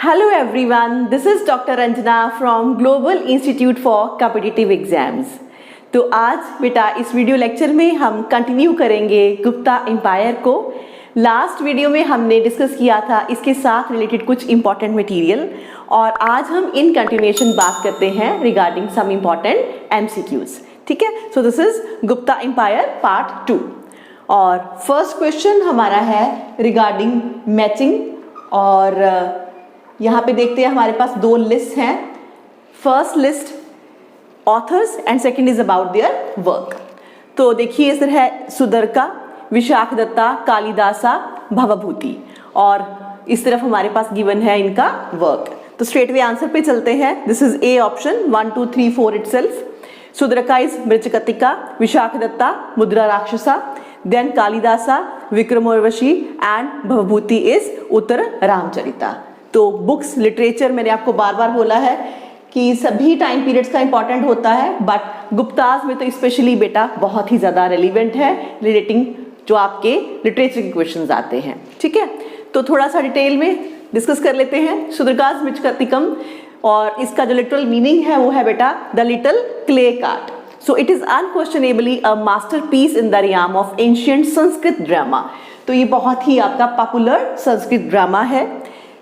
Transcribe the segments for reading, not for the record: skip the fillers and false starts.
Hello everyone, this is Dr. Ranjana from Global Institute for Competitive Exams. तो आज बेटा इस वीडियो लेक्चर में हम कंटिन्यू करेंगे गुप्ता एम्पायर को। लास्ट वीडियो में हमने डिस्कस किया था इसके साथ रिलेटेड कुछ इंपॉर्टेंट मटेरियल और आज हम इन कंटिन्यूएशन बात करते हैं रिगार्डिंग सम इंपॉर्टेंट एमसीक्यूज। ठीक है, so this is Gupta empire part 2 और फर्स्ट क्वेश्चन हमारा है रिगार्डिंग मैचिंग और यहाँ पे देखते हैं हमारे पास दो लिस्ट हैं। First list authors and second is about their work. तो देखिए इस तरह है सुदर्का, विशाखदत्ता, कालिदासा, भवभूति और इस तरफ हमारे पास गिवन है इनका वर्क। तो स्ट्रेट वे आंसर पे चलते हैं। This is a option 1 2 3 4 itself. Sudraka is Mrichchhakatika, Vishakhadatta Mudra Rakshasa, then Kalidasa Vikramorvashi and Bhavabhuti is Uttara Ramacharita. तो बुक्स लिटरेचर मैंने आपको बार बार बोला है कि सभी टाइम पीरियड्स का इंपॉर्टेंट होता है, बट गुप्ताज में तो स्पेशली बेटा बहुत ही ज़्यादा रेलिवेंट है रिलेटिंग जो आपके लिटरेचर के क्वेश्चंस आते हैं। ठीक है, तो थोड़ा सा डिटेल में डिस्कस कर लेते हैं। सुदर्काज मृच्छकटिकम और इसका जो लिटरल मीनिंग है वो है बेटा the little clay cart. So it is unquestionably a masterpiece in the realm of ancient Sanskrit drama. तो ये बहुत ही आपका पॉपुलर संस्कृत ड्रामा है।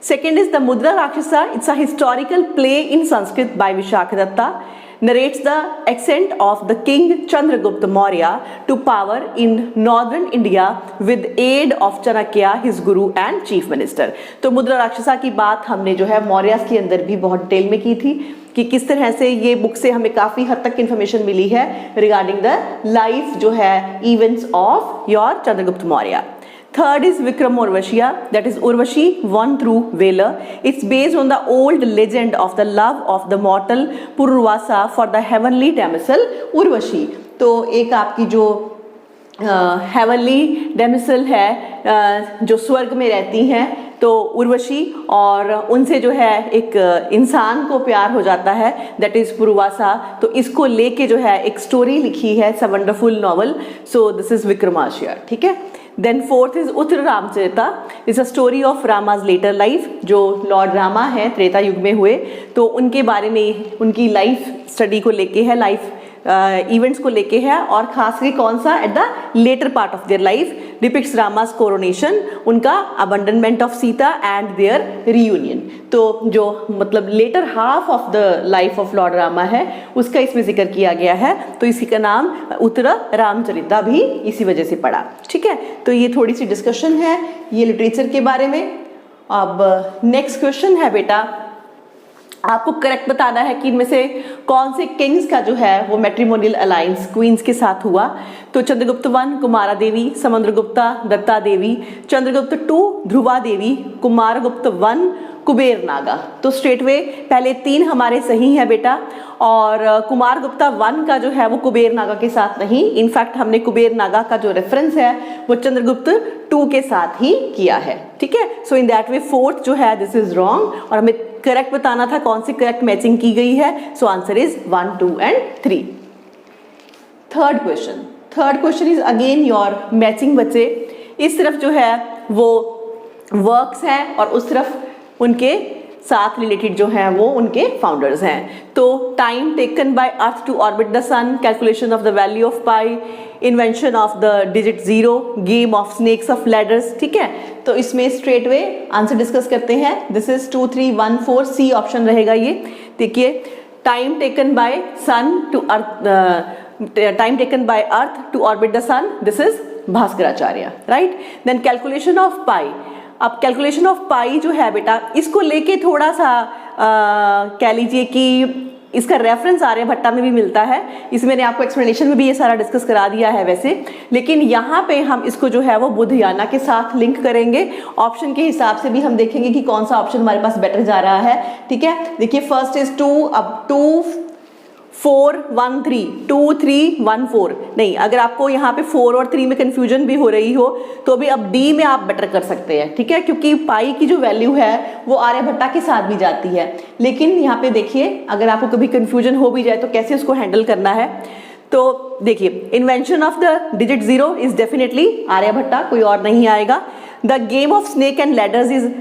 Second is the Mudra Rakshasa. It's a historical play in Sanskrit by Viशाkhadatta. Narrates the ascent of the king Chandragupta Maurya to power in northern India with aid of Chanakya, his guru and chief minister. तो मुद्रा राक्षसा की बात हमने जो है मौर्यास के अंदर भी बहुत डिटेल में की थी कि किस तरह से ये बुक से हमें काफ़ी हद तक इन्फॉर्मेशन मिली है रिगार्डिंग द लाइफ जो है events of your Chandragupta Maurya. Third is Vikram Urvashiya, that is Urvashi won through valor. It's based on the old legend of the love of the mortal Purvasa for the heavenly damsel Urvashi. तो एक आपकी जो heavenly damsel है जो स्वर्ग में रहती हैं तो उर्वशी और उनसे जो है एक इंसान को प्यार हो जाता है दैट इज पुरवासा। तो इसको लेके जो है एक स्टोरी लिखी है, it's a wonderful novel. So this is Vikramaditya. ठीक है, then fourth is Uttara Ramacharita. It's a story of Rama's later life. जो लॉर्ड रामा है त्रेता युग में हुए तो उनके बारे में उनकी लाइफ स्टडी को लेके है, लाइफ इवेंट्स को लेके है और खासकर कौन सा at the later part of their life depicts Rama's coronation, उनका abandonment of Sita and their reunion. तो जो मतलब later half of the life of lord Rama है उसका इसमें जिक्र किया गया है, तो इसी का नाम उत्तर रामचरिता भी इसी वजह से पड़ा। ठीक है, तो ये थोड़ी सी डिस्कशन है ये लिटरेचर के बारे में। अब नेक्स्ट क्वेश्चन है बेटा, आपको करेक्ट बताना है कि इनमें से कौन से किंग्स का जो है वो मैट्रिमोनियल अलायंस क्वींस के साथ हुआ। तो चंद्रगुप्त 1 कुमारा देवी, समुद्रगुप्ता दत्ता देवी, चंद्रगुप्त 2 ध्रुवा देवी, कुमारगुप्त 1 कुबेर नागा। तो स्ट्रेट वे पहले 3 हमारे सही है बेटा और कुमारगुप्ता 1 का जो है वो कुबेर नागा के साथ नहीं, इनफैक्ट हमने कुबेर नागा का जो रेफरेंस है वो चंद्रगुप्त 2 के साथ ही किया है। ठीक है, सो इन दैट वे फोर्थ जो है दिस इज रॉन्ग और हमें करेक्ट बताना था कौन सी करेक्ट मैचिंग की गई है। सो answer is 1 2 and 3। Third question is again your matching. बच्चे इस तरफ जो है वो वर्क्स हैं और उस तरफ उनके साथ रिलेटेड जो हैं वो उनके फाउंडर्स हैं। तो time taken by earth to orbit the sun, calculation of the value of pi, invention of the digit 0, game of snakes of ladders. ठीक है, तो इसमें स्ट्रेट वे आंसर डिस्कस करते हैं। दिस इज 2 3 1 4 सी ऑप्शन रहेगा ये। देखिए time taken by sun to earth, time taken by earth to orbit the sun, this is Bhaskaracharya, right. Then calculation of pi. अब कैलकुलेशन ऑफ पाई जो है बेटा इसको लेके थोड़ा सा कह लीजिए कि इसका रेफरेंस आर्यभट्टा में भी मिलता है। इसमें मैंने आपको एक्सप्लेनेशन में भी ये सारा डिस्कस करा दिया है वैसे, लेकिन यहाँ पे हम इसको जो है वो बुद्धयाना के साथ लिंक करेंगे। ऑप्शन के हिसाब से भी हम देखेंगे कि कौन सा ऑप्शन हमारे पास बेटर जा रहा है। ठीक है, देखिए फर्स्ट इज 2, अब 2 4 1 3 2 3 1 4 नहीं, अगर आपको यहाँ पे 4 और 3 में कंफ्यूजन भी हो रही हो तो भी अब डी में आप बेटर कर सकते हैं। ठीक है, क्योंकि पाई की जो वैल्यू है वो आर्यभट्टा के साथ भी जाती है, लेकिन यहाँ पे देखिए अगर आपको कभी कंफ्यूजन हो भी जाए तो कैसे उसको हैंडल करना है। तो देखिए invention of the digit 0 is definitely Aryabhatta, कोई और नहीं आएगा। The game of snake and ladders is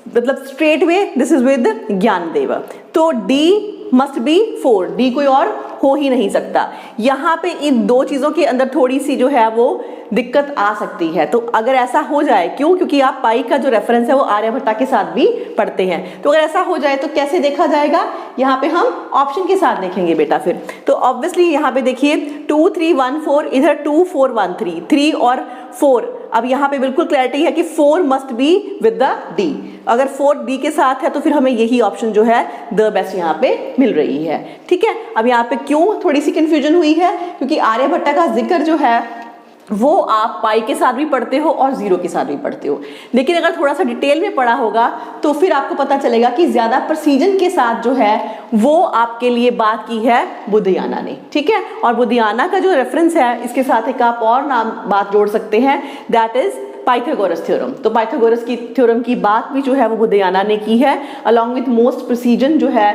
मतलब straight way this is with Gyandev. तो डी मस्ट बी 4, डी कोई और हो ही नहीं सकता। यहाँ पे इन दो चीजों के अंदर थोड़ी सी जो है वो दिक्कत आ सकती है। तो अगर ऐसा हो जाए, क्यों? क्योंकि आप पाई का जो रेफरेंस है वो आर्यभट्टा के साथ भी पढ़ते हैं। तो अगर ऐसा हो जाए तो कैसे देखा जाएगा? यहाँ पे हम ऑप्शन के साथ देखेंगे बेटा फिर। तो ऑब्वियसली यहाँ पे देखिए 2 3 1 4, इधर 2 4 1 3, 3 और 4। अब यहाँ पे बिल्कुल क्लैरिटी है कि 4 must be with the D. अगर 4 डी के साथ है तो फिर हमें यही ऑप्शन जो है द बेस्ट यहाँ पे मिल रही है। ठीक है, अब यहाँ पे क्यों थोड़ी सी कंफ्यूजन हुई है? क्योंकि आर्यभट्टा का जिक्र जो है वो आप पाई के साथ भी पढ़ते हो और जीरो के साथ भी पढ़ते हो, लेकिन अगर थोड़ा सा डिटेल में पढ़ा होगा तो फिर आपको पता चलेगा कि ज्यादा प्रिसीजन के साथ जो है वो आपके लिए बात की है बुद्धयाना ने। ठीक है, और बुद्धयाना का जो रेफरेंस है इसके साथ एक आप और नाम बात जोड़ सकते हैं, दैट इज पाइथागोरस थ्योरम। तो पाइथागोरस की थ्योरम की बात भी जो है वो बुद्धयाना ने की है, अलॉन्ग विथ मोस्ट प्रिसीजन जो है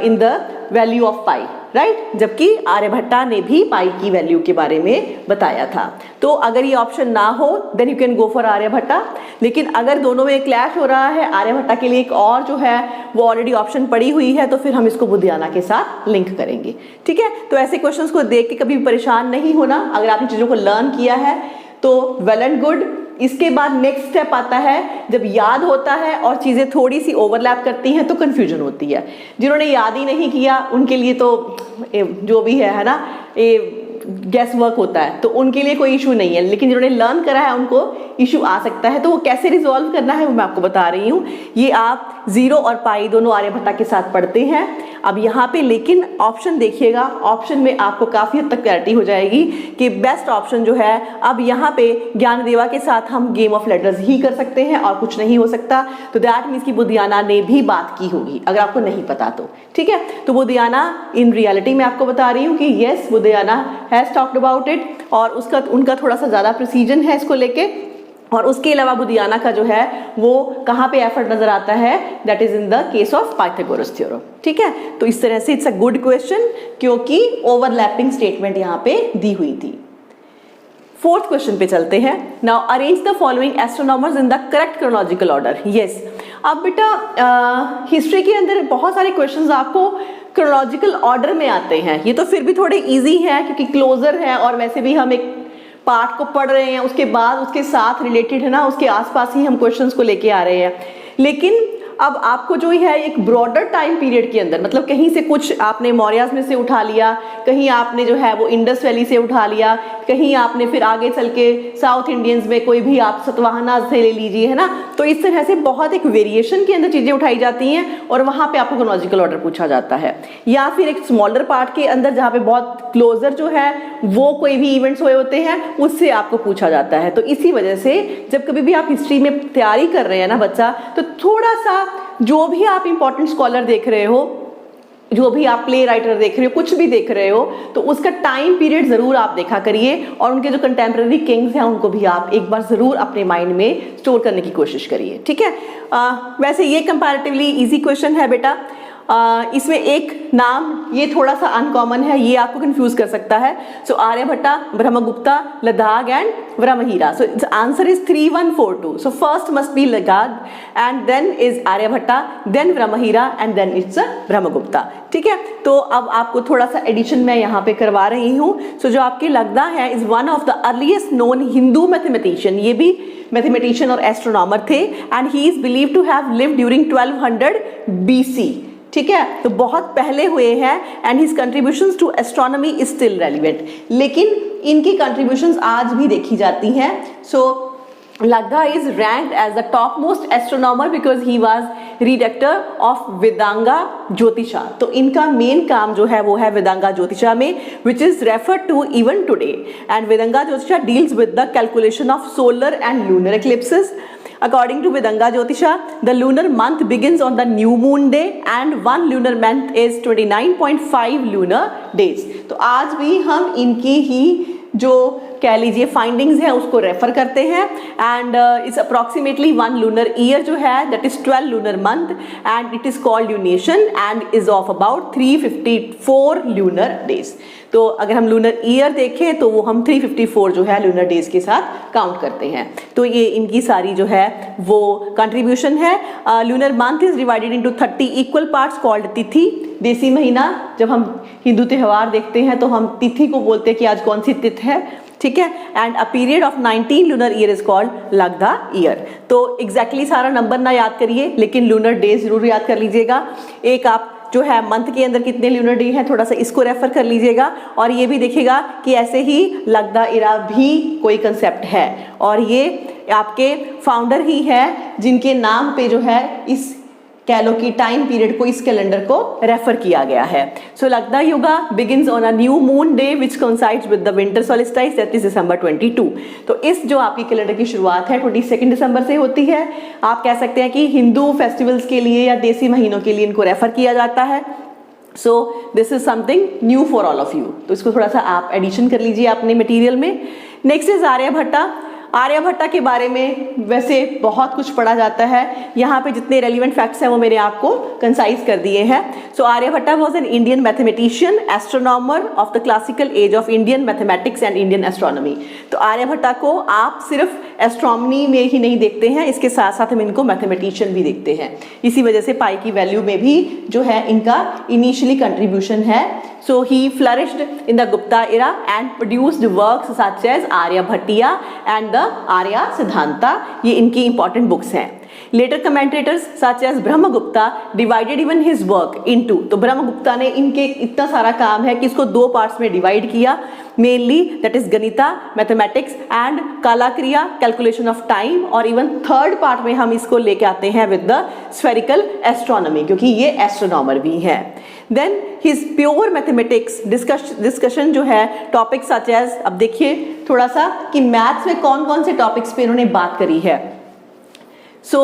in the value of pi, right? जबकि आर्यभट्टा ने भी पाई की वैल्यू के बारे में बताया था। तो अगर ये ऑप्शन ना हो then you can go for Aryabhatta, लेकिन अगर दोनों में क्लैश हो रहा है, आर्यभट्टा के लिए एक और जो है वो ऑलरेडी ऑप्शन पड़ी हुई है, तो फिर हम इसको बुद्धयाना के साथ लिंक करेंगे। ठीक है, तो ऐसे क्वेश्चंस को देख के कभी परेशान नहीं होना। अगर आपने चीजों को लर्न किया है तो वेल एंड गुड। इसके बाद नेक्स्ट स्टेप आता है, जब याद होता है और चीजें थोड़ी सी ओवरलैप करती हैं तो कंफ्यूजन होती है। जिन्होंने याद ही नहीं किया उनके लिए तो जो भी है ना, गैस वर्क होता है, तो उनके लिए कोई इशू नहीं है, लेकिन जिन्होंने लर्न करा है उनको इशू आ सकता है। तो वो कैसे रिजॉल्व करना है वो मैं आपको बता रही हूँ। ये आप जीरो और पाई दोनों आर्यभट्टा के साथ पढ़ते हैं। अब यहाँ पे लेकिन ऑप्शन देखिएगा, ऑप्शन में आपको काफी हद तक क्लैरिटी हो जाएगी कि बेस्ट ऑप्शन जो है, अब यहाँ पे ज्ञानदेवा के साथ हम गेम ऑफ लेटर्स ही कर सकते हैं और कुछ नहीं हो सकता। तो दैट मीन्स कि बुद्धयाना ने भी बात की होगी, अगर आपको नहीं पता तो। ठीक है, तो बुद्धयाना इन रियलिटी में आपको बता रही हूँ कि yes, Baudhayana has talked about it, और उसका उनका थोड़ा सा ज्यादा प्रिसीजन है इसको लेके। और उसके अलावा बुद्धयाना का जो है वो कहाँ पे एफर्ट नजर आता है, that is in the case of Pythagoras theorem. ठीक है, तो इस तरह से इट्स अ गुड क्वेश्चन, क्योंकि ओवरलैपिंग स्टेटमेंट यहाँ पे दी हुई थी। फोर्थ क्वेश्चन पे चलते हैं। Now arrange the following astronomers in the correct chronological order. Yes, अब बेटा हिस्ट्री के अंदर बहुत सारे क्वेश्चंस आपको क्रोनोलॉजिकल ऑर्डर में आते हैं। ये तो फिर भी थोड़े इजी है क्योंकि क्लोजर है, और वैसे भी हम एक पार्ट को पढ़ रहे हैं, उसके बाद उसके साथ रिलेटेड है ना, उसके आसपास ही हम क्वेश्चंस को लेके आ रहे हैं। लेकिन अब आपको जो है एक ब्रॉडर टाइम पीरियड के अंदर, मतलब कहीं से कुछ आपने मौर्यास में से उठा लिया, कहीं आपने जो है वो इंडस वैली से उठा लिया, कहीं आपने फिर आगे चल के साउथ इंडियंस में कोई भी आप सतवाहना से ले लीजिए, है ना। तो इस तरह से बहुत एक वेरिएशन के अंदर चीजें उठाई जाती हैं और वहां पे आपको क्रोनोलॉजिकल ऑर्डर पूछा जाता है। या फिर एक स्मॉलर पार्ट के अंदर जहाँ पे बहुत क्लोजर जो है वो कोई भी इवेंट्स हुए होते हैं, उससे आपको पूछा जाता है। तो इसी वजह से जब कभी भी आप हिस्ट्री में तैयारी कर रहे हैं ना बच्चा, तो थोड़ा सा जो भी आप इंपॉर्टेंट स्कॉलर देख रहे हो, जो भी आप प्ले राइटर देख रहे हो, कुछ भी देख रहे हो, तो उसका टाइम पीरियड जरूर आप देखा करिए, और उनके जो कंटेम्प्रेरी किंग्स हैं उनको भी आप एक बार जरूर अपने माइंड में स्टोर करने की कोशिश करिए। ठीक है, वैसे ये कंपैरेटिवली इजी क्वेश्चन है बेटा। इसमें एक नाम ये थोड़ा सा अनकॉमन है, ये आपको कंफ्यूज कर सकता है। सो आर्यभट्टा, ब्रह्मगुप्ता, लद्दाख and Varahamihira. So answer is 3142। So first must be लद्दाख and then is Aryabhatta, then Varahamihira and then it's Brahmagupta. ठीक है, तो अब आपको थोड़ा सा एडिशन मैं यहाँ पे करवा रही हूँ। सो जो आपके लद्दाख है is one of the earliest known Hindu mathematician. ये भी मैथमेटिशियन और एस्ट्रोनॉमर थे, and he is believed to have lived during 1200 BC। ठीक है, तो बहुत पहले हुए हैं, and his contributions to astronomy is still relevant. लेकिन इनकी कंट्रीब्यूशंस आज भी देखी जाती हैं। सो Lagda is ranked as the topmost astronomer because he was redactor of Vedanga Jyotisha। तो इनका मेन काम जो है वो है वेदांगा ज्योतिषा में, which is referred to even today। And Vedanga Jyotisha deals with the calculation of solar and lunar eclipses। According to Vedanga Jyotisha, the lunar month begins on the new moon day and one lunar month is 29.5 lunar days। तो आज भी हम इनकी ही जो कह लीजिए findings हैं उसको रेफर करते हैं। And it's approximately 1 lunar year जो है that is 12 lunar month and it is called lunation and is of about 354 lunar days. तो अगर हम लूनर ईयर देखें तो वो हम 354 जो है लूनर डेज के साथ काउंट करते हैं। तो ये इनकी सारी जो है वो कंट्रीब्यूशन है। Lunar month is divided into 30 equal parts called तिथि। देसी महीना, जब हम हिंदू त्यौहार देखते हैं तो हम तिथि को बोलते हैं कि आज कौन सी तिथि है, ठीक है। And a period of 19 lunar year is called लगदा ईयर। तो एग्जैक्टली सारा नंबर ना याद करिए लेकिन लूनर डेज जरूर याद कर लीजिएगा। एक आप जो है मंथ के अंदर कितने लूनर डे है थोड़ा सा इसको रेफर कर लीजिएगा और ये भी देखिएगा कि ऐसे ही लगदा इरा भी कोई कंसेप्ट है और ये आपके फाउंडर ही है जिनके नाम पे जो है इस कह लो कि टाइम पीरियड को, इस कैलेंडर को रेफर किया गया है। So Lagadha yuga begins on a new moon day which coincides with the winter solstice that is December 22। तो इस जो आपकी कैलेंडर की शुरुआत है 22 दिसंबर से होती है। आप कह सकते हैं कि हिंदू फेस्टिवल्स के लिए या देसी महीनों के लिए इनको रेफर किया जाता है। So this is something new for all of you. तो इसको थोड़ा सा आप एडिशन कर लीजिए अपने मटीरियल में। Next is Aryabhatta. आर्यभट्टा के बारे में वैसे बहुत कुछ पढ़ा जाता है, यहाँ पे जितने रेलिवेंट फैक्ट्स हैं वो मैंने आपको कंसाइज कर दिए हैं। So Aryabhatta was an Indian mathematician astronomer of the classical age of Indian mathematics and Indian astronomy. तो आर्यभट्टा को आप सिर्फ एस्ट्रोनॉमी में ही नहीं देखते हैं, इसके साथ साथ हम इनको मैथमेटिशियन भी देखते हैं। इसी वजह से पाई की वैल्यू में भी जो है इनका इनिशियली कंट्रीब्यूशन है। So he flourished in the Gupta era and produced works such as Aryabhatiya and the Arya Siddhanta। ये इनकी important books हैं। Later commentators such as Brahmagupta divided even his work into। तो ब्रह्मगुप्ता ने इनके इतना सारा काम है कि इसको 2 पार्ट्स में डिवाइड किया, mainly that is ganita mathematics and kalakriya calculation of time, और इवन 3rd पार्ट में हम इसको लेके आते हैं विद द स्फेरिकल एस्ट्रोनॉमी क्योंकि ये एस्ट्रोनॉमर भी है। Then his pure mathematics discussion जो है टॉपिक सच एज, अब देखिए थोड़ा सा कि मैथ्स में कौन कौन से टॉपिक्स पे इन्होंने बात करी है। सो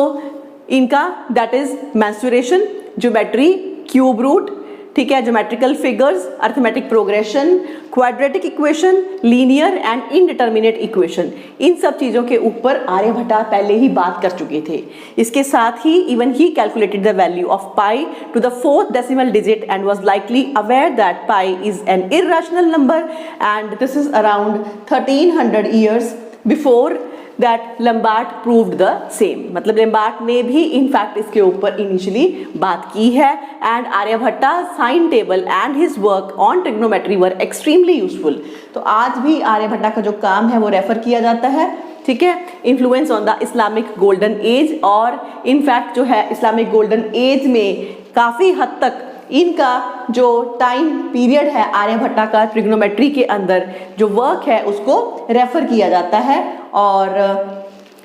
इनका that is menstruation, geometry, cube root, ठीक है, geometrical figures, arithmetic progression, quadratic equation, linear and indeterminate equation, इन सब चीज़ों के ऊपर आर्यभट्टा पहले ही बात कर चुके थे। इसके साथ ही even he calculated the value of pi to the 4th decimal digit and was likely aware that pi is an irrational number and this is around 1300 years before that Lambert proved the same. मतलब Lambert ने भी in fact इसके ऊपर initially बात की है। And Aryabhatta sine table and his work on trigonometry were extremely useful. तो आज भी आर्यभट्टा का जो काम है वो रेफर किया जाता है, ठीक है। Influence on the Islamic golden age, और इनफैक्ट जो है इस्लामिक गोल्डन एज में काफ़ी हद तक इनका जो टाइम पीरियड है आर्यभट्टा का ट्रिग्नोमेट्री के अंदर जो वर्क है उसको रेफर किया जाता है। और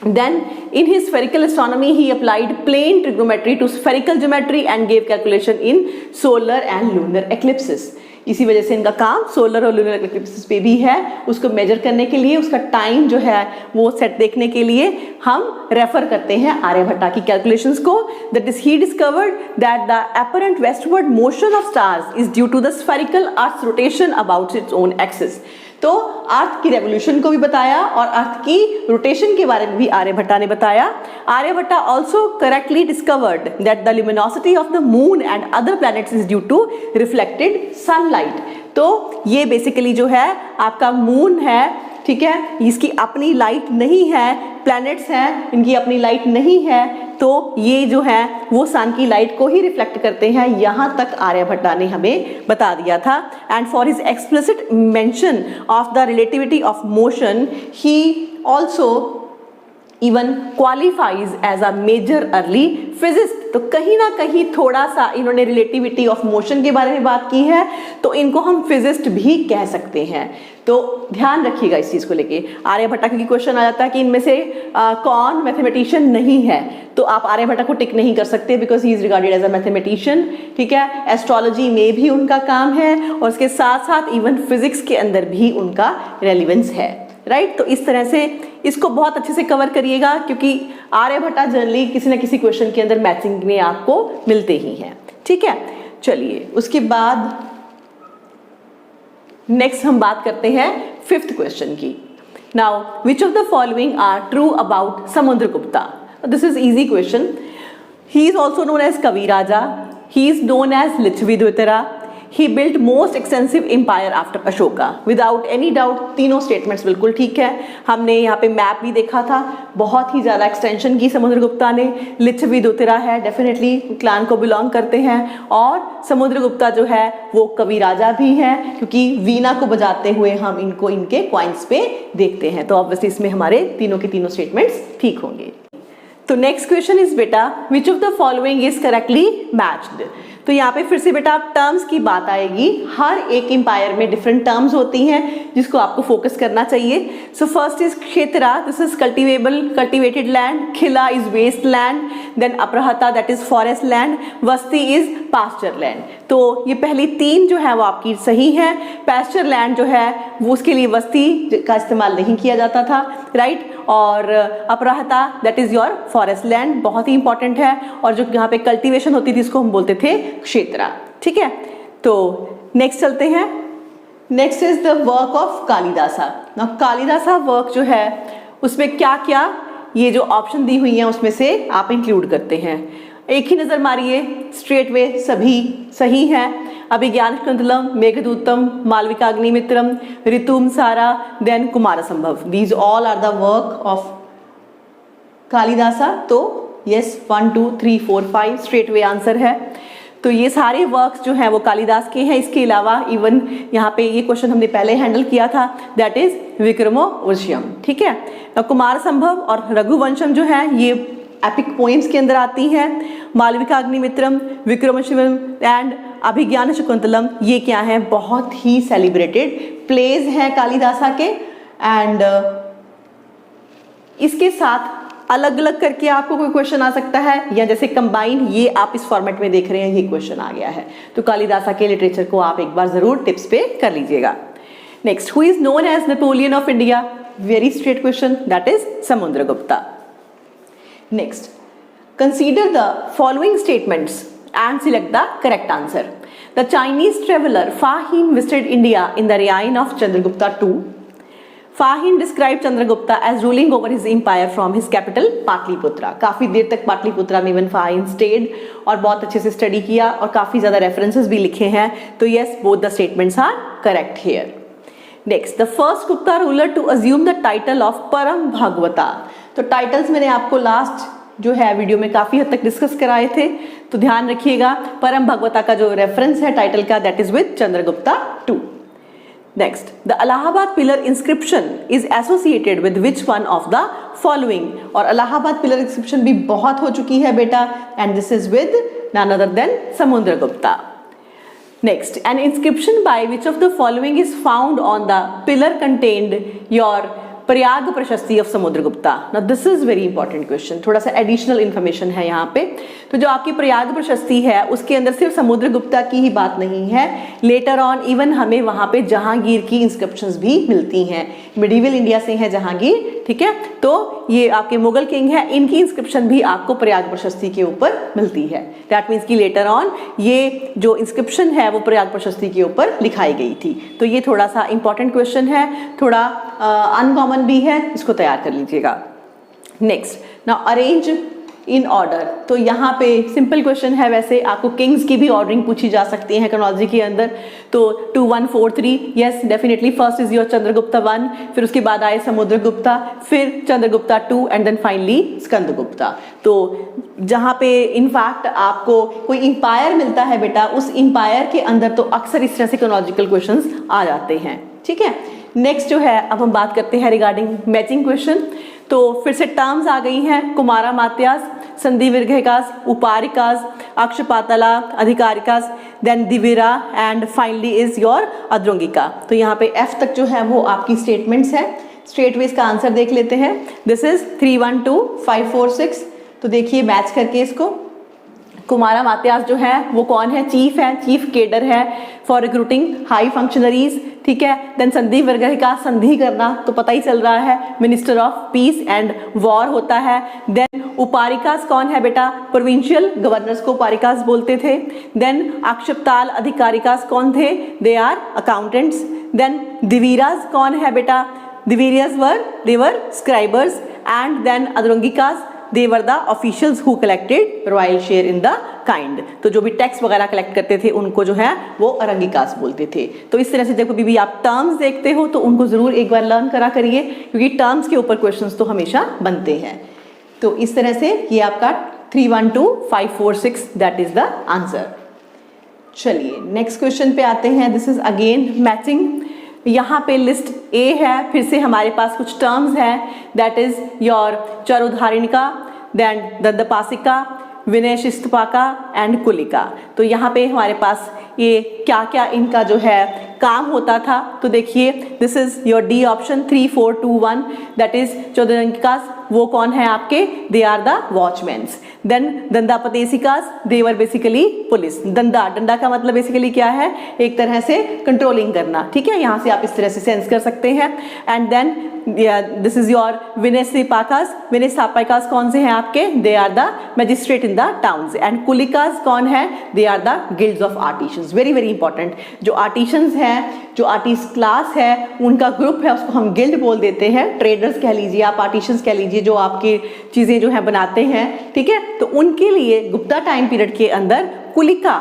then in his spherical astronomy he applied plane trigonometry to spherical geometry and gave calculation in solar and lunar eclipses। इसी वजह से इनका काम सोलर और लूनर एक्लिप्सेस पे भी है, उसको मेजर करने के लिए, उसका टाइम जो है वो सेट देखने के लिए हम रेफर करते हैं आर्यभट्टा की कैलकुलेशंस को। That is he discovered that the apparent westward motion of stars is due to the spherical earth rotation about its own axis. तो अर्थ की रेवोल्यूशन को भी बताया और अर्थ की रोटेशन के बारे में भी आर्यभट्टा ने बताया। Aryabhatta also correctly discovered that the luminosity of the moon and other planets is due to reflected sunlight. तो ये बेसिकली जो है आपका मून है, ठीक है, इसकी अपनी लाइट नहीं है, प्लैनेट्स हैं इनकी अपनी लाइट नहीं है, तो ये जो है वो सन की लाइट को ही रिफ्लेक्ट करते हैं, यहाँ तक आर्यभट्टा ने हमें बता दिया था। And for his explicit mention of the relativity of motion he also even qualifies as a major early physicist. तो कहीं ना कहीं थोड़ा सा इन्होंने रिलेटिविटी ऑफ मोशन के बारे में बात की है, तो इनको हम फिजिस्ट भी कह सकते हैं। तो ध्यान रखिएगा इस चीज़ को लेके। आर्यभट्टा क्योंकि क्वेश्चन आ जाता है कि इनमें से कौन मैथमेटिशियन नहीं है, तो आप आर्यभट्टा को टिक नहीं कर सकते because he is regarded as a mathematician, ठीक है। एस्ट्रोलॉजी में भी उनका काम है और उसके साथ साथ इवन फिजिक्स के अंदर भी उनका रेलिवेंस है, राइट। तो इस तरह से इसको बहुत अच्छे से कवर करिएगा क्योंकि आर्यभट्टा जनरली किसी न किसी क्वेश्चन के अंदर मैचिंग में आपको मिलते ही हैं, ठीक है। चलिए उसके बाद नेक्स्ट हम बात करते हैं 5th क्वेश्चन की। Now which of the following are true about Samudragupta? This is easy question. He is also known as Kaviraja. He is known as Lichchhavi द्वितीय. He built most extensive empire after Ashoka. Without any doubt तीनों statements बिल्कुल ठीक है. हमने यहाँ पे map भी देखा था, बहुत ही ज़्यादा एक्सटेंशन की समुद्रगुप्ता ने. लिच्छवी द्वितीय है, डेफिनेटली क्लान को बिलोंग करते हैं. और समुद्रगुप्ता जो है वो कवि राजा भी हैं, क्योंकि वीणा को बजाते हुए हम इनको इनके क्वाइंस पे देखते हैं. तो ऑब्वियसली इसमें हमारे तीनों के तीनों स्टेटमेंट्स ठीक होंगे. तो नेक्स्ट क्वेश्चन इज बेटा विच of the following is correctly matched? तो यहाँ पे फिर से बेटा टर्म्स की बात आएगी. हर एक एम्पायर में डिफरेंट टर्म्स होती हैं जिसको आपको फोकस करना चाहिए. So first is kshetra, this is cultivated land. Khila is waste land. Then aprahata that is forest land. Vasti is pasture land. तो ये पहली तीन जो है वो आपकी सही है. पास्चर लैंड जो है वो उसके लिए वस्ती का इस्तेमाल नहीं किया जाता था, राइट. और aprahata that is your forest land, बहुत ही इंपॉर्टेंट है. और जो यहाँ पे कल्टीवेशन होती थी इसको हम बोलते थे क्षेत्रा. ठीक है, तो नेक्स्ट चलते हैं. Next is the work of Kalidasa. ना कालिदासा वर्क जो है उसमें क्या क्या ये जो ऑप्शन दी हुई हैं उसमें से आप इंक्लूड करते हैं. एक ही नजर मारिए, स्ट्रेट वे सभी सही हैं. अभिज्ञान शाकुंतलम, मेघदूतम, मालविकाग्निमित्रम, ऋतुम सारा, then Kumara Sambhava. These all are the work of Kalidasa. तो यस 1 2 3 4 5 स्ट्रेट वे आंसर है. तो ये सारे वर्क्स जो हैं वो कालिदास के हैं. इसके अलावा इवन यहाँ पे ये क्वेश्चन हमने पहले हैंडल किया था, दैट इज विक्रमोर्वशीयम. ठीक है, कुमार संभव और रघुवंशम जो है ये एपिक पोएम्स के अंदर आती हैं. मालविकाग्निमित्रम, विक्रमोर्वशीयम एंड अभिज्ञान शाकुंतलम ये क्या है, बहुत ही सेलिब्रेटेड प्लेज हैं कालिदासा के. एंड इसके साथ अलग अलग करके आपको कोई क्वेश्चन आ सकता है, या जैसे कंबाइन, ये आप इस फॉर्मेट में देख रहे हैं, ये क्वेश्चन आ गया है. तो कालिदासा के लिटरेचर को आप एक बार जरूर टिप्स पे कर लीजिएगा. Next, who is known as Napoleon of India? Very straight question, that is Samudragupta. Next, consider the following statements and select the correct answer. The Chinese traveler Fa Hin visited India in the reign of Chandragupta II. Fa Hin described Chandragupta as ruling over his empire from his capital Patliputra. काफी देर तक पाटलिपुत्रा में even Fa Hin stayed और बहुत अच्छे से study किया और काफी ज्यादा रेफरेंसेस भी लिखे हैं. तो yes, both the statements are correct here. Next, the first Gupta ruler to assume the title of Param Bhagavata. तो टाइटल्स मैंने आपको लास्ट जो है वीडियो में काफी हद तक डिस्कस कराए थे, तो ध्यान रखिएगा. परम भगवता का जो रेफरेंस है टाइटल का, that is with Chandragupta II. Next, the Allahabad pillar inscription is associated with which one of the following? और इलाहाबाद पिलर इंस्क्रिप्शन भी बहुत हो चुकी है बेटा, and this is with none other than Samudragupta. Next, an inscription by which of the following is found on the pillar contained your Prayaga Prashasti of Samudragupta? Now this is very important question. थोड़ा सा additional information है यहाँ पे. तो जो आपकी प्रयाग प्रशस्ति है उसके अंदर सिर्फ समुद्रगुप्ता की ही बात नहीं है. लेटर ऑन इवन हमें वहाँ पे जहांगीर की इंस्क्रिप्शंस भी मिलती हैं. मिडिवल इंडिया से है जहांगीर, ठीक है. तो ये आपके मुगल किंग है, इनकी इंस्क्रिप्शन भी आपको प्रयाग प्रशस्ति के ऊपर मिलती है. दैट मीन्स कि लेटर ऑन ये जो इंस्क्रिप्शन है वो प्रयाग प्रशस्ति के ऊपर लिखाई गई थी. तो ये थोड़ा सा इंपॉर्टेंट क्वेश्चन है, थोड़ा अनकॉमन भी है, इसको तैयार कर लीजिएगा. Next, now arrange in order. तो यहाँ पे सिंपल क्वेश्चन है. वैसे आपको किंग्स की भी ऑर्डरिंग पूछी जा सकती है क्रोनोलॉजी के अंदर. तो 2 1 4 3, yes definitely first is your Chandragupta 1, फिर उसके बाद आए समुद्रगुप्ता, फिर चंद्रगुप्ता 2 एंड देन फाइनली स्कंदगुप्ता. तो जहाँ पे इनफैक्ट आपको कोई इंपायर मिलता है बेटा, उस इंपायर के अंदर तो अक्सर इस तरह से क्रोनोलॉजिकल क्वेश्चंस आ जाते हैं. ठीक है, नेक्स्ट जो है अब हम बात करते हैं रिगार्डिंग मैचिंग क्वेश्चन. तो फिर से टर्म्स आ गई हैं, kumaramatyas, sandhivigrahikas, uparikas, akshapatala, adhikarikas, then divira and finally is your adrongika. तो यहाँ पे F तक जो है वो आपकी स्टेटमेंट्स है. स्ट्रेट वे इसका आंसर देख लेते हैं. This is 3 1 2 5 4 6. तो देखिए मैच करके इसको. कुमारा मात्यास जो है वो कौन है? चीफ है, चीफ केडर है फॉर रिक्रूटिंग हाई फंक्शनरीज. ठीक है, देन संधि विर्घका, संधि करना तो पता ही चल रहा है, minister of peace and war होता है. देन उपारिकास कौन है बेटा? प्रोविंशियल गवर्नर्स को उपारिकास बोलते थे. देन अक्षपताल अधिकारिकास कौन थे? They are accountants. देन दिवीराज कौन है बेटा? the various they were scribers, and then Adurangikas, they were the officials who collected royal share in the kind. तो जो भी टैक्स वगैरह कलेक्ट करते थे उनको जो है वो अरंगिकास बोलते थे. तो इस तरह से जब भी आप टर्म्स देखते हो तो उनको जरूर एक बार लर्न करा करिए, क्योंकि टर्म्स के ऊपर क्वेश्चंस तो हमेशा बनते हैं. तो इस तरह से ये आपका 312546 दैट इज द आंसर. चलिए नेक्स्ट क्वेश्चन पे आते हैं. This is again matching. यहाँ पे लिस्ट ए है, फिर से हमारे पास कुछ टर्म्स हैं, that is your charudharinika, then dandapasika, vinayasthitisthapaka and kulika. तो यहाँ पे हमारे पास ये क्या क्या इनका जो है काम होता था. तो देखिए this is your D option 3 4 2 1, that is charudharinikas. वो कौन है आपके? They are the watchmans. Then dandapadeshikas, they were basically police. डंडा का मतलब बेसिकली क्या है? एक तरह से कंट्रोलिंग करना. ठीक है, यहाँ से आप इस तरह से सेंस कर सकते हैं. And then this is your vinayasthapikas. Vinayasthapikas कौन से हैं आपके? They are the magistrate in the towns. And kulikas कौन है? They are the guilds of artisans. Very very important. जो आर्टिशंस हैं, जो आर्टिस्ट क्लास है, उनका ग्रुप है, उसको हम गिल्ड बोल देते हैं. ट्रेडर्स कह लीजिए आप, आर्टिशंस कह लीजिए, जो आपकी चीजें जो है बनाते हैं. ठीक है, तो उनके लिए गुप्ता टाइम पीरियड के अंदर कुलिका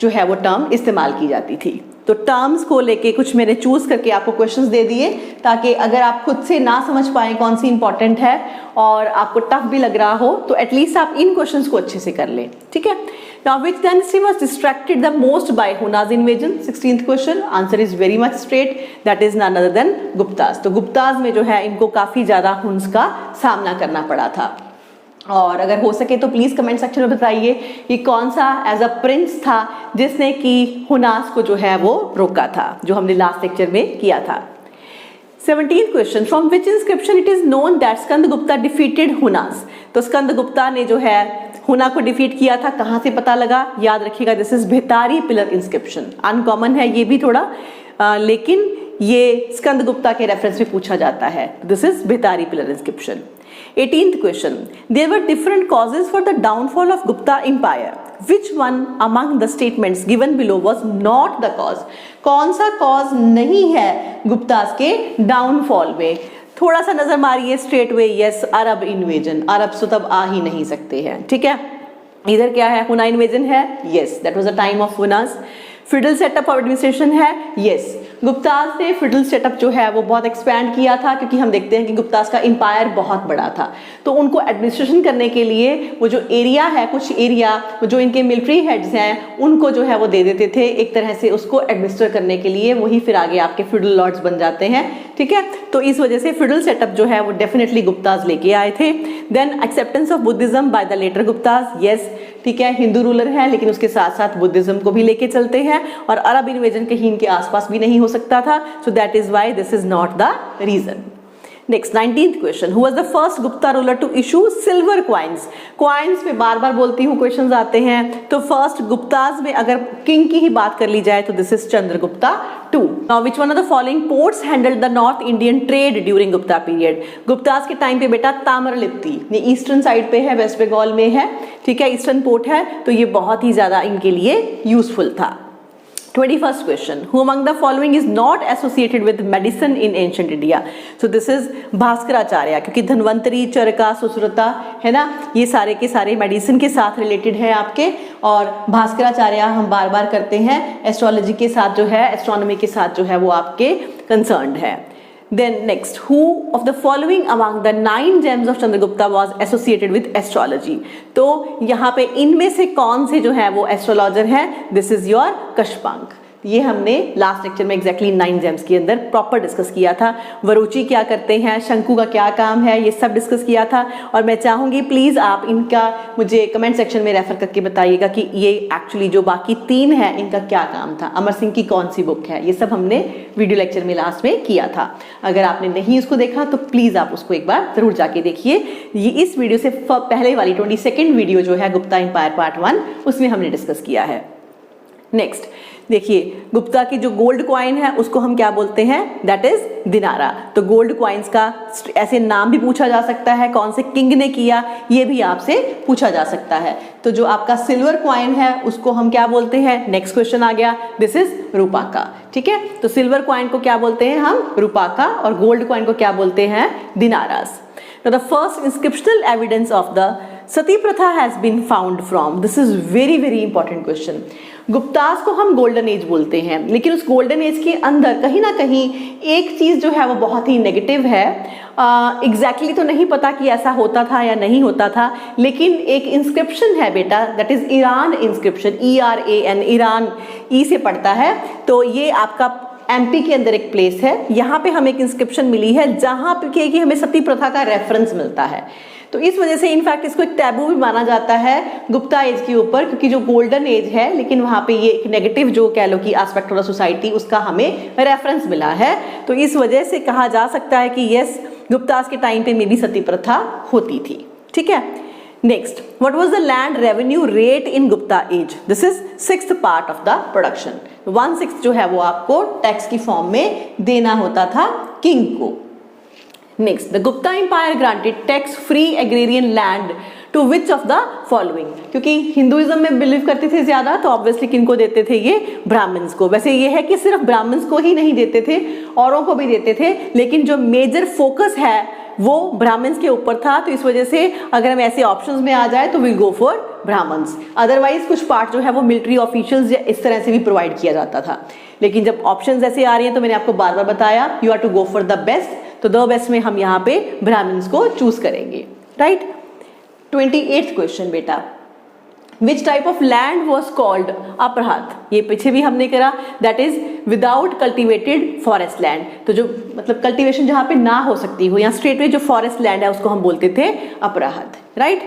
जो है वो टर्म इस्तेमाल की जाती थी. तो टर्म्स को लेके कुछ मैंने चूज करके आपको क्वेश्चंस दे दिए, ताकि अगर आप खुद से ना समझ पाए कौन सी इंपॉर्टेंट है और आपको टफ भी लग रहा हो, तो एटलीस्ट आप इन क्वेश्चंस को अच्छे से कर लें. ठीक है. Now which dynasty was distracted the most by Huna's invasion? 16th question. Answer is very much straight. That is none other than Guptas. तो गुप्ताज में जो है इनको काफी ज्यादा हुन्स का सामना करना पड़ा था. और अगर हो सके तो प्लीज कमेंट सेक्शन में बताइए कि कौन सा एज अ प्रिंस था जिसने कि हुनास को जो है वो रोका था, जो हमने लास्ट लेक्चर में किया था. 17th question. From which inscription it is known that Skandagupta defeated Hunas? तो स्कंदगुप्ता ने जो है हुना को डिफीट किया था. कहां से पता लगा? याद रखिएगा, this is Bhitari pillar inscription. Uncommon है ये भी थोड़ा, लेकिन ये स्कंदगुप्ता के रेफरेंस में पूछा जाता है. This is Bhitari pillar inscription. 18th question. There were different causes for the downfall of Gupta Empire. Which one among the statements given below was not the cause? कौन सा कॉज नहीं है गुप्तास के डाउनफॉल में? थोड़ा सा नजर मारिए स्ट्रेट वे. यस, अरब इन्वेजन. अरब तो तब आ ही नहीं सकते हैं. ठीक है, इधर क्या है? हुना इन्वेजन है. Yes, that was the time of Hunas. Feudal setup of administration है. यस, गुप्तास ने फिडल सेटअप जो है वो बहुत एक्सपैंड किया था, क्योंकि हम देखते हैं कि गुप्तास का एम्पायर बहुत बड़ा था. तो उनको एडमिनिस्ट्रेशन करने के लिए वो जो एरिया है, कुछ एरिया जो इनके मिलिट्री हेड्स हैं उनको जो है वो दे देते थे एक तरह से उसको एडमिनिस्टर करने के लिए. वही फिर आगे आपके फिडल लॉर्ड्स बन जाते हैं. ठीक है, तो इस वजह से फिडल सेटअप जो है वो डेफिनेटली गुप्तास लेके आए थे. Then acceptance of Buddhism by the later Guptas. Yes, ठीक है, हिंदू रूलर है लेकिन उसके साथ साथ बुद्धिज्म को भी लेके चलते हैं, और अरब इन्वेजन कहीं इनके आसपास भी नहीं हो सकता था. So that is why this is not the reason. Next 19th question. Who was the first Gupta ruler to issue silver coins? Coins में बार बार बोलती हूँ क्वेश्चंस आते हैं. तो फर्स्ट गुप्ताज में अगर किंग की ही बात कर ली जाए तो this is Chandragupta II. Now which one of the following ports handled the north Indian trade during Gupta period? Gupta's के टाइम पे बेटा ताम्रलिप्ति, ये ईस्टर्न साइड पे है, वेस्ट बंगाल में है. ठीक है, ईस्टर्न पोर्ट है, तो ये बहुत ही ज्यादा इनके लिए यूजफुल था. 21st question. Who among the following is not associated with medicine in ancient India? So this is Bhaskaracharya, क्योंकि धन्वंतरी, चरका, सुश्रुता है ना, ये सारे के सारे मेडिसिन के साथ रिलेटेड है आपके. और भास्कराचार्य हम बार बार करते हैं, एस्ट्रोलॉजी के साथ जो है, एस्ट्रोनॉमी के साथ जो है वो आपके कंसर्न्ड है. Then next, who of the following among the 9 gems of Chandragupta was associated with astrology? तो यहाँ पे इनमें से कौन से जो है वो एस्ट्रोलॉजर है? This is your Kshapanaka. ये हमने लास्ट लेक्चर में एग्जैक्टली 9 जेम्स के अंदर प्रॉपर डिस्कस किया था. वरुचि क्या करते हैं, शंकु का क्या काम है, ये सब डिस्कस किया था. और मैं चाहूंगी प्लीज आप इनका मुझे कमेंट सेक्शन में रेफर करके बताइएगा कि ये एक्चुअली जो बाकी 3 है इनका क्या काम था. अमर सिंह की कौन सी बुक है, ये सब हमने वीडियो लेक्चर में लास्ट में किया था. अगर आपने नहीं उसको देखा तो प्लीज आप उसको एक बार जरूर जाके देखिए. ये इस वीडियो से पहले वाली 22nd वीडियो जो है गुप्ता एम्पायर पार्ट 1, उसमें हमने डिस्कस किया है. नेक्स्ट देखिए, गुप्ता की जो गोल्ड कॉइन है उसको हम क्या बोलते हैं, दैट इज दिनारा। तो गोल्ड कॉइन्स का ऐसे नाम भी पूछा जा सकता है, कौन से किंग ने किया ये भी आपसे पूछा जा सकता है। तो जो आपका सिल्वर कॉइन है उसको हम क्या बोलते हैं, नेक्स्ट क्वेश्चन आ गया, दिस इज रूपाका। ठीक है, तो सिल्वर कॉइन को क्या बोलते हैं हम, रूपाका, और गोल्ड कॉइन को क्या बोलते हैं, दिनारास। Now the first inscriptional evidence of the सती प्रथा has been found from, this is very important question। Guptas को हम गोल्डन एज बोलते हैं, लेकिन उस गोल्डन एज के अंदर कहीं ना कहीं एक चीज जो है वो बहुत ही नेगेटिव है। एग्जैक्टली तो नहीं पता कि ऐसा होता था या नहीं होता था, लेकिन एक इंस्क्रिप्शन है बेटा, that is Eran inscription, ERAN, Eran, E से पढ़ता है। तो ये आपका MP के अंदर एक प्लेस है, यहाँ पे हमें एक इंस्क्रिप्शन मिली है जहाँ पे कि हमें सती प्रथा का रेफरेंस मिलता है। तो इस वजह से इनफैक्ट इसको एक टैबू भी माना जाता है गुप्ता एज के ऊपर, क्योंकि जो गोल्डन एज है लेकिन वहाँ पे ये एक नेगेटिव जो कह लो कि एस्पेक्ट ऑफ द सोसाइटी उसका हमें रेफरेंस मिला है। तो इस वजह से कहा जा सकता है कि यस, गुप्तास के टाइम पे मे भी सती प्रथा होती थी। ठीक है, next, what was the land revenue rate in Gupta age, this is 6th part of the production. 1/6 जो है वो आपको टैक्स की फॉर्म में देना होता था किंग को। Next, the Gupta empire granted tax free agrarian land to which of the following, क्योंकि हिंदुइज्म में बिलीव करते थे ज्यादा, तो ऑब्वियसली किनको देते थे, ये ब्राह्मण्स को। वैसे ये है कि सिर्फ ब्राह्मण्स को ही नहीं देते थे, औरों को भी देते थे, लेकिन जो मेजर फोकस है वो ब्राह्मण्स के ऊपर था। तो इस वजह से अगर हम ऐसे ऑप्शंस में आ जाए तो will go for Brahmins. Otherwise कुछ पार्ट जो है वो मिलिट्री ऑफिशियल्स या इस तरह से भी प्रोवाइड किया जाता था। लेकिन जब ऑप्शंस ऐसे आ रही हैं तो मैंने आपको बार बार बताया, you are to go for the best. तो द बेस्ट में हम यहाँ पे ब्राह्मण्स को चूज करेंगे, राइट। 28th क्वेश्चन बेटा, which type of land was called अपराध, ये पीछे भी हमने करा, that is without cultivated forest land. तो जो मतलब कल्टिवेशन जहाँ पे ना हो सकती हो, या स्ट्रेट वे जो फॉरेस्ट लैंड है उसको हम बोलते थे अपराध, right.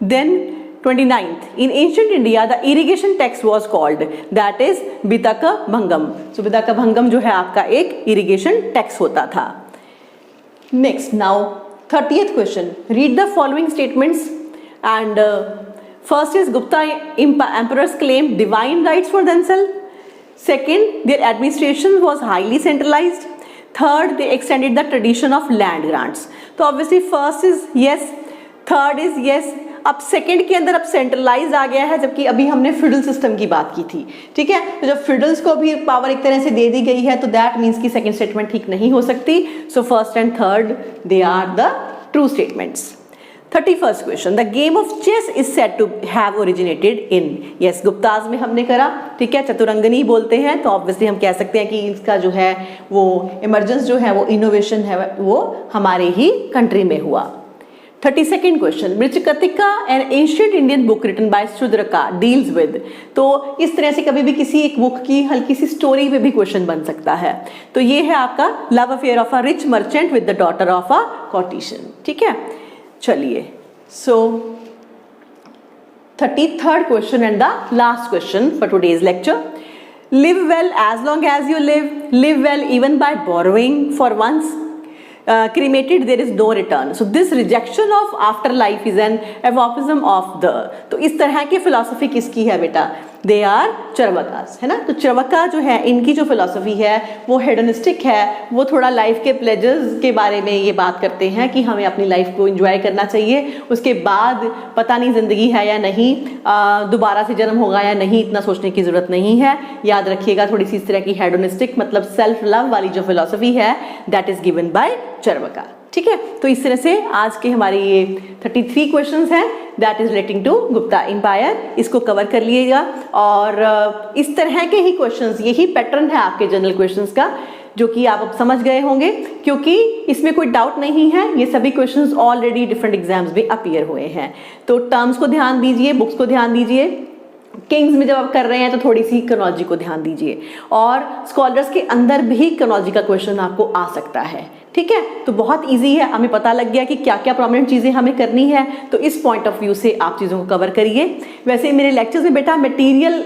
Then 29th, in ancient India the irrigation tax was called, that is बितक भंगम। so बितक भंगम जो है आपका एक irrigation tax होता था। next, now 30th question, read the following statements and first is Gupta emperors claimed divine rights for themselves, second their administration was highly centralized, third they extended the tradition of land grants। तो obviously first is yes, third is yes, अब second के अंदर अब centralise आ गया है, जबकि अभी हमने फ्यूडल सिस्टम की बात की थी। ठीक है, तो जब फ्यूडल्स को भी पावर एक तरह से दे दी गई है तो दैट मीन्स कि सेकंड स्टेटमेंट ठीक नहीं हो सकती। So first and third they are the true statements. 31st question, the game of chess is said to have originated in, yes Guptas में हमने करा। ठीक है, चतुरंगनी बोलते हैं, तो ऑब्वियसली हम कह सकते हैं कि इसका जो है वो इमर्जेंस जो है वो इनोवेशन है वो हमारे ही कंट्री में हुआ। 32nd question, Mrichchhakatika an ancient Indian book written by Shudraka deals with, तो इस तरह से कभी भी किसी एक बुक की हल्की सी स्टोरी पे भी क्वेश्चन बन सकता है। तो ये है आपका love affair of a rich merchant with the daughter of a courtesan. ठीक है, चलिए, so 33rd question and the last question for today's lecture, live well as long as you live well even by borrowing for once, cremated there is no return, so this rejection of afterlife is an evopism of the, तो इस तरह की philosophy किसकी है बेटा, they are चरवाकास, है ना। तो चरवाका जो है इनकी जो फिलॉसफी है वो हेडोनिस्टिक है, वो थोड़ा लाइफ के प्लेजर्स के बारे में ये बात करते हैं कि हमें अपनी लाइफ को एंजॉय करना चाहिए, उसके बाद पता नहीं जिंदगी है या नहीं, दोबारा से जन्म होगा या नहीं, इतना सोचने की जरूरत नहीं है। याद रखिएगा, थोड़ी सी इस तरह की हेडोनिस्टिक मतलब सेल्फ लव वाली जो फिलॉसफी है that is given by Charvaka. ठीक है, तो इस तरह से आज के हमारे ये 33 क्वेश्चंस हैं that is relating to Gupta empire, इसको कवर कर लीजिएगा। और इस तरह के ही क्वेश्चंस, यही पैटर्न है आपके जनरल क्वेश्चंस का, जो कि आप अब समझ गए होंगे, क्योंकि इसमें कोई डाउट नहीं है, ये सभी क्वेश्चंस ऑलरेडी डिफरेंट एग्जाम्स में अपीयर हुए हैं। तो टर्म्स को ध्यान दीजिए, बुक्स को ध्यान दीजिए, किंग्स में जब आप कर रहे हैं तो थोड़ी सी क्रोनोलॉजी को ध्यान दीजिए, और स्कॉलर्स के अंदर भी क्रोनोलॉजी का क्वेश्चन आपको आ सकता है। ठीक है, तो बहुत इजी है, हमें पता लग गया कि क्या क्या प्रोमिनेंट चीज़ें हमें करनी है, तो इस पॉइंट ऑफ व्यू से आप चीज़ों को कवर करिए। वैसे मेरे लेक्चर्स में बेटा मटेरियल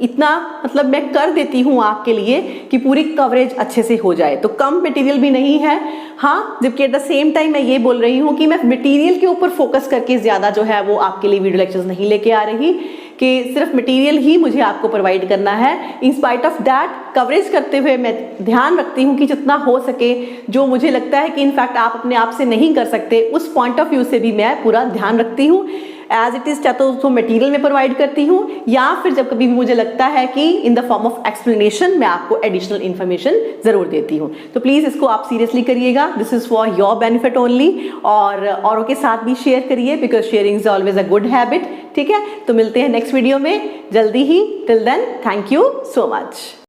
इतना मतलब मैं कर देती हूँ आपके लिए कि पूरी कवरेज अच्छे से हो जाए, तो कम मटेरियल भी नहीं है। हाँ, जबकि एट द सेम टाइम मैं ये बोल रही हूँ कि मैं मटेरियल के ऊपर फोकस करके ज़्यादा जो है वो आपके लिए वीडियो लेक्चर्स नहीं लेके आ रही, कि सिर्फ मटेरियल ही मुझे आपको प्रोवाइड करना है। In spite of that coverage करते हुए मैं ध्यान रखती हूँ कि जितना हो सके, जो मुझे लगता है कि इनफैक्ट आप अपने आप से नहीं कर सकते, उस पॉइंट ऑफ व्यू से भी मैं पूरा ध्यान रखती हूँ। एज इट इज, चाहे तो उसको मटेरियल में प्रोवाइड करती हूँ या फिर जब कभी भी मुझे लगता है कि in the form of explanation मैं आपको एडिशनल इन्फॉर्मेशन जरूर देती हूँ। तो प्लीज इसको आप सीरियसली करिएगा, this is for your benefit only, और औरों के साथ भी शेयर करिए because sharing is always a good habit. ठीक है, तो मिलते हैं नेक्स्ट वीडियो में जल्दी ही। Till then, thank you so much.